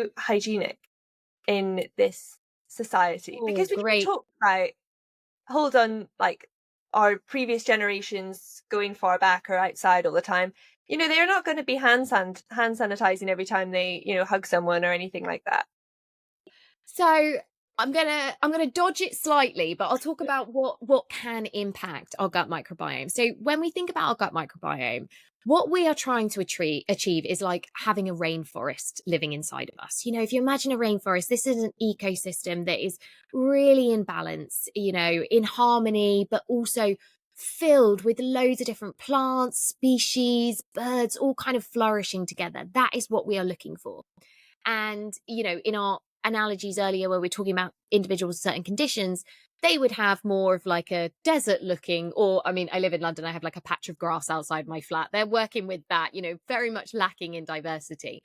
too hygienic in this society? Oh, Because we can great. talk about, hold on, like our previous generations going far back or outside all the time. They're not going to be hand sanitizing every time they, hug someone or anything like that. So I'm gonna dodge it slightly, but I'll talk about what can impact our gut microbiome. So when we think about our gut microbiome, what we are trying to achieve is like having a rainforest living inside of us. If you imagine a rainforest, this is an ecosystem that is really in balance, in harmony, but also filled with loads of different plants, species, birds, all kind of flourishing together. That is what we are looking for. And, in our analogies earlier where we're talking about individuals with certain conditions, they would have more of like a desert looking, or I mean, I live in London, I have like a patch of grass outside my flat. They're working with that, very much lacking in diversity.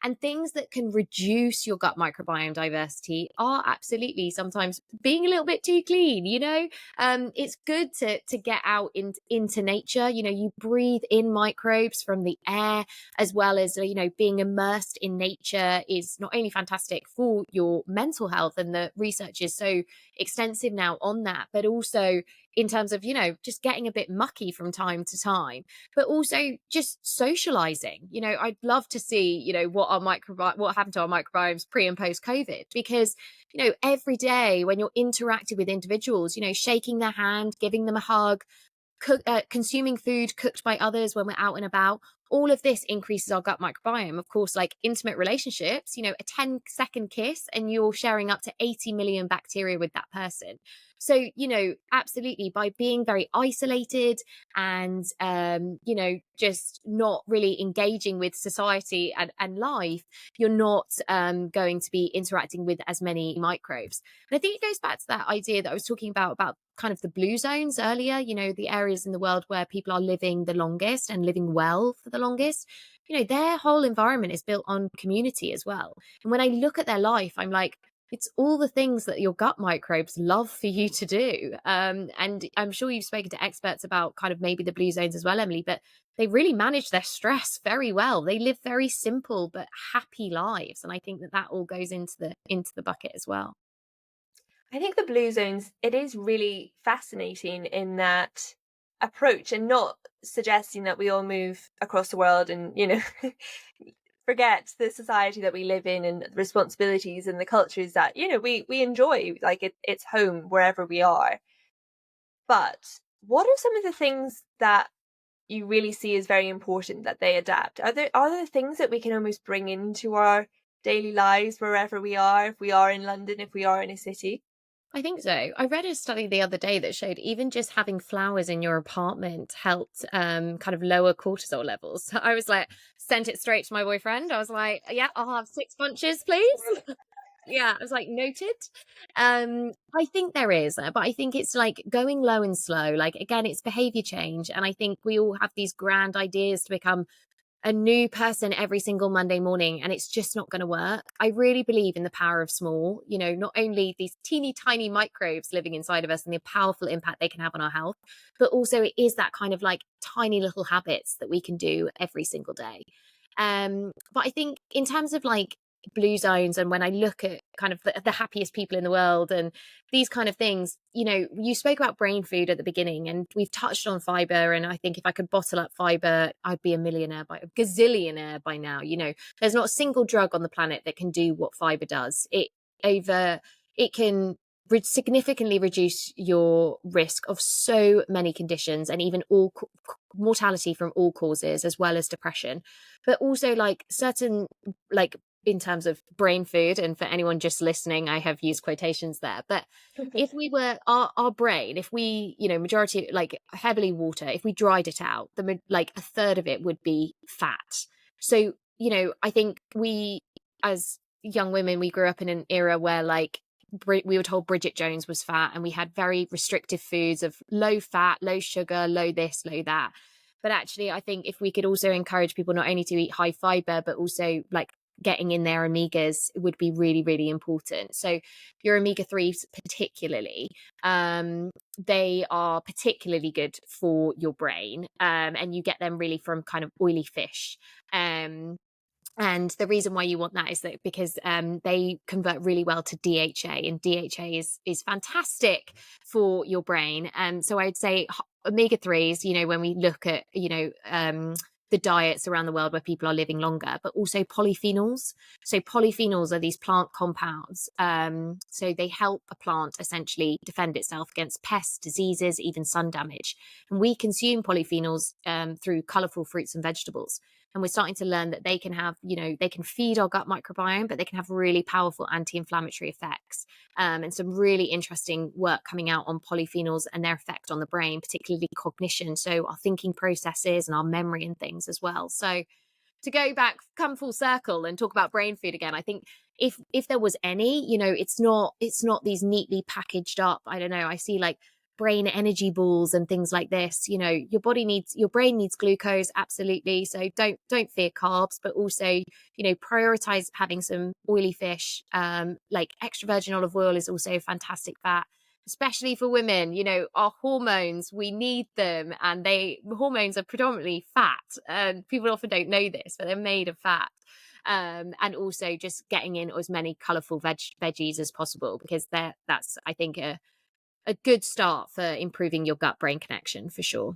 And things that can reduce your gut microbiome diversity are absolutely sometimes being a little bit too clean. It's good to get out into nature. You breathe in microbes from the air, as well as being immersed in nature is not only fantastic for your mental health, and the research is so extensive now on that, but also in terms of just getting a bit mucky from time to time, but also just socializing. I'd love to see what happened to our microbiomes pre and post COVID, because every day when you're interacting with individuals, shaking their hand, giving them a hug, consuming food cooked by others when we're out and about, all of this increases our gut microbiome. Of course, like intimate relationships, a 10-second kiss and you're sharing up to 80 million bacteria with that person. So, absolutely, by being very isolated and, just not really engaging with society and life, you're not going to be interacting with as many microbes. And I think it goes back to that idea that I was talking about kind of the blue zones earlier, the areas in the world where people are living the longest and living well for the longest. Their whole environment is built on community as well. And when I look at their life, I'm like, it's all the things that your gut microbes love for you to do. And I'm sure you've spoken to experts about kind of maybe the blue zones as well, Emily, but they really manage their stress very well. They live very simple but happy lives. And I think that all goes into the bucket as well. I think the blue zones, it is really fascinating in that approach, and not suggesting that we all move across the world and, forget the society that we live in and the responsibilities and the cultures that, we enjoy. Like it's home wherever we are. But what are some of the things that you really see as very important that they adapt? Are there things that we can almost bring into our daily lives wherever we are, if we are in London, if we are in a city? I think so. I read a study the other day that showed even just having flowers in your apartment helped kind of lower cortisol levels. So I was like, sent it straight to my boyfriend. I was like, yeah, I'll have 6 bunches, please. Yeah, I was like, noted. I think there is, but I think it's like going low and slow. Like, again, it's behavior change. And I think we all have these grand ideas to become a new person every single Monday morning, and it's just not going to work. I really believe in the power of small, not only these teeny tiny microbes living inside of us and the powerful impact they can have on our health, but also it is that kind of like tiny little habits that we can do every single day. But I think in terms of like blue zones, and when I look at kind of the happiest people in the world and these kind of things, you spoke about brain food at the beginning, and we've touched on fiber. And I think if I could bottle up fiber, I'd be a gazillionaire by now. There's not a single drug on the planet that can do what fiber does. It can significantly reduce your risk of so many conditions, and even all mortality from all causes, as well as depression. But also like certain, like in terms of brain food, and for anyone just listening, I have used quotations there, but if we were our brain, if we, majority like heavily water, if we dried it out, like a third of it would be fat. So, I think we, as young women, we grew up in an era where like we were told Bridget Jones was fat, and we had very restrictive foods of low fat, low sugar, low this, low that. But actually, I think if we could also encourage people not only to eat high fiber, but also like getting in their omegas would be really, really important. So your omega-3s particularly, they are particularly good for your brain, and you get them really from kind of oily fish. And the reason why you want that is that because they convert really well to DHA, and DHA is fantastic for your brain. So I'd say omega 3s, when we look at, the diets around the world where people are living longer, but also polyphenols. So polyphenols are these plant compounds. So they help a plant essentially defend itself against pests, diseases, even sun damage. And we consume polyphenols through colorful fruits and vegetables. And we're starting to learn that they can have, they can feed our gut microbiome, but they can have really powerful anti-inflammatory effects. And some really interesting work coming out on polyphenols and their effect on the brain, particularly cognition. So our thinking processes and our memory and things as well. So to go back, come full circle and talk about brain food again, I think if there was any, it's not these neatly packaged up, I don't know, I see like brain energy balls and things like this. Your brain needs glucose, absolutely. So don't fear carbs, but also, prioritize having some oily fish. Like extra virgin olive oil is also a fantastic fat, especially for women. Our hormones, we need them, and hormones are predominantly fat, and people often don't know this, but they're made of fat. And also just getting in as many colorful veggies as possible, because that's, I think, a good start for improving your gut brain connection for sure.